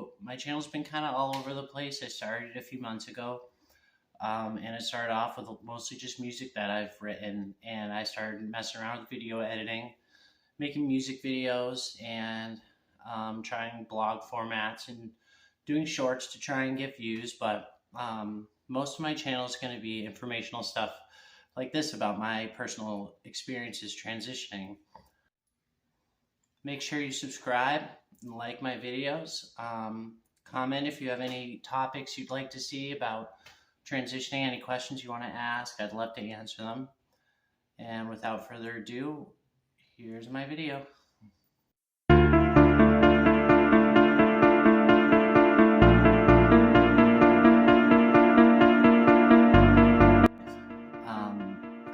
So my channel's been kind of all over the place. I started a few months ago, and it started off with mostly just music that I've written, and I started messing around with video editing, making music videos, and trying blog formats and doing shorts to try and get views. But most of my channel is going to be informational stuff like this about my personal experiences transitioning. Make sure you subscribe and like my videos. Comment if you have any topics you'd like to see about transitioning, any questions you want to ask. I'd love to answer them. And without further ado, here's my video.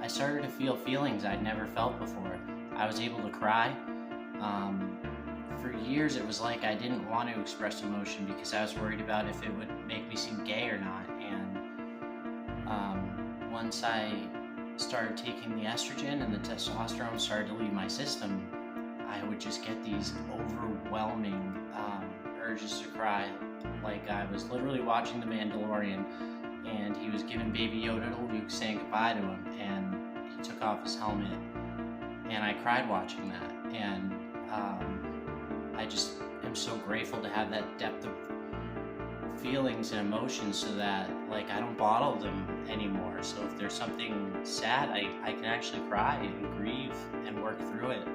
I started to feel feelings I'd never felt before. I was able to cry. For years it was like I didn't want to express emotion because I was worried about if it would make me seem gay or not. And once I started taking the estrogen and the testosterone started to leave my system, I would just get these overwhelming urges to cry. Like I was literally watching The Mandalorian and he was giving Baby Yoda to Luke, saying goodbye to him, and he took off his helmet, and I cried watching that. And I just am so grateful to have that depth of feelings and emotions, so that like I don't bottle them anymore. So if there's something sad, I can actually cry and grieve and work through it.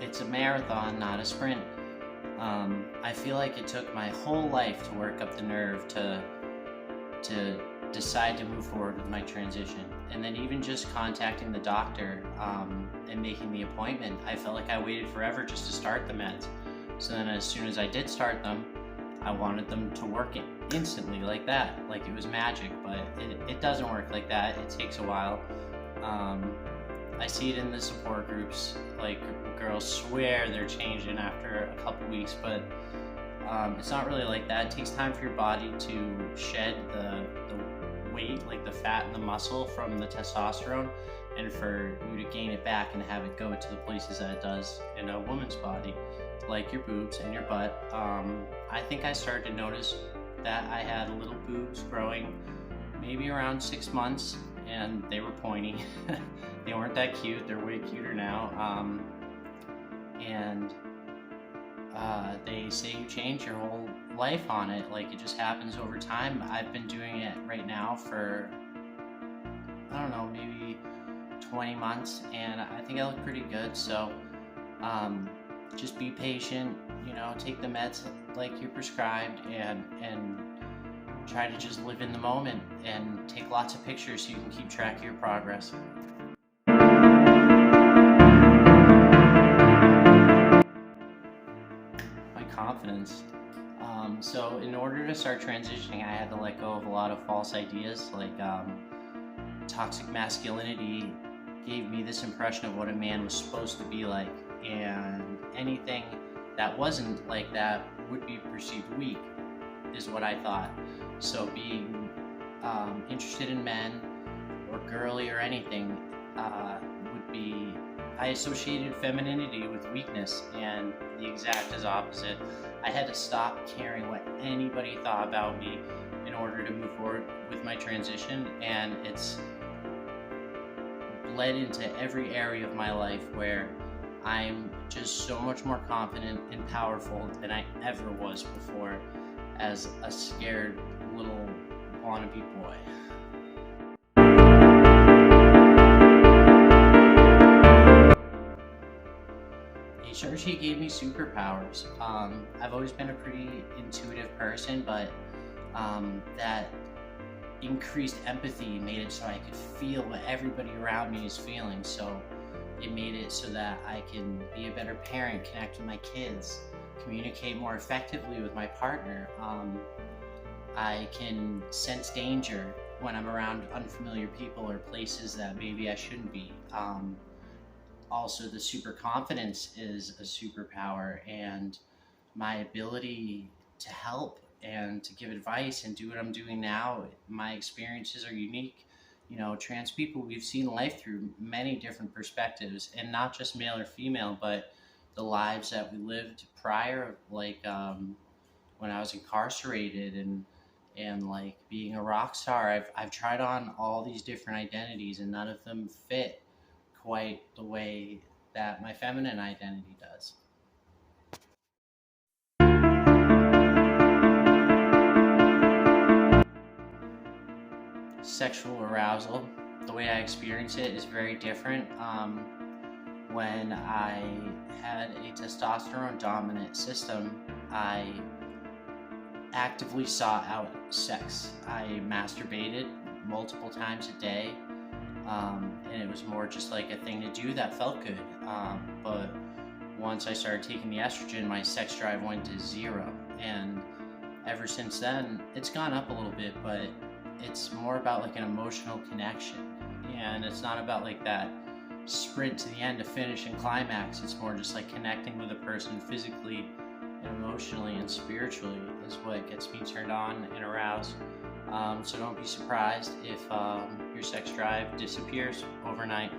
It's a marathon, not a sprint. I feel like it took my whole life to work up the nerve to decide to move forward with my transition. And then even just contacting the doctor and making the appointment, I felt like I waited forever just to start the meds. So then as soon as I did start them, I wanted them to work instantly like that, like it was magic, but it doesn't work like that. It takes a while. I see it in the support groups, like girls swear they're changing after a couple weeks, but it's not really like that. It takes time for your body to shed the weight, like the fat and the muscle from the testosterone, and for you to gain it back and have it go to the places that it does in a woman's body, like your boobs and your butt. I think I started to notice that I had little boobs growing maybe around 6 months, and they were pointy. They weren't that cute. They're way cuter now. They say you change your whole life on it. Like it just happens over time. I've been doing it right now for, I don't know, maybe 20 months, and I think I look pretty good. So just be patient, you know, take the meds like you're prescribed, and try to just live in the moment and take lots of pictures so you can keep track of your progress. My confidence. So in order to start transitioning, I had to let go of a lot of false ideas, like toxic masculinity gave me this impression of what a man was supposed to be like, and anything that wasn't like that would be perceived weak, is what I thought. So being interested in men or girly or anything would be, I associated femininity with weakness, and the exact is opposite. I had to stop caring what anybody thought about me in order to move forward with my transition, and it's bled into every area of my life where I'm just so much more confident and powerful than I ever was before as a scared little wannabe boy. HRT gave me superpowers. I've always been a pretty intuitive person, but that increased empathy made it so I could feel what everybody around me is feeling. So it made it so that I can be a better parent, connect with my kids, communicate more effectively with my partner. I can sense danger when I'm around unfamiliar people or places that maybe I shouldn't be. Also, the super confidence is a superpower, and my ability to help and to give advice and do what I'm doing now, my experiences are unique. trans people, we've seen life through many different perspectives, and not just male or female, but the lives that we lived prior, like when I was incarcerated and like being a rock star. I've tried on all these different identities, and none of them fit quite the way that my feminine identity does. Sexual arousal, the way I experience it is very different. When I had a testosterone dominant system, I actively sought out sex. I masturbated multiple times a day, and it was more just like a thing to do that felt good. But once I started taking the estrogen, my sex drive went to zero, and ever since then, it's gone up a little bit, but it's more about like an emotional connection, and it's not about like that sprint to the end to finish and climax. It's more just like connecting with a person physically and emotionally and spiritually is what gets me turned on and aroused. So don't be surprised if your sex drive disappears overnight.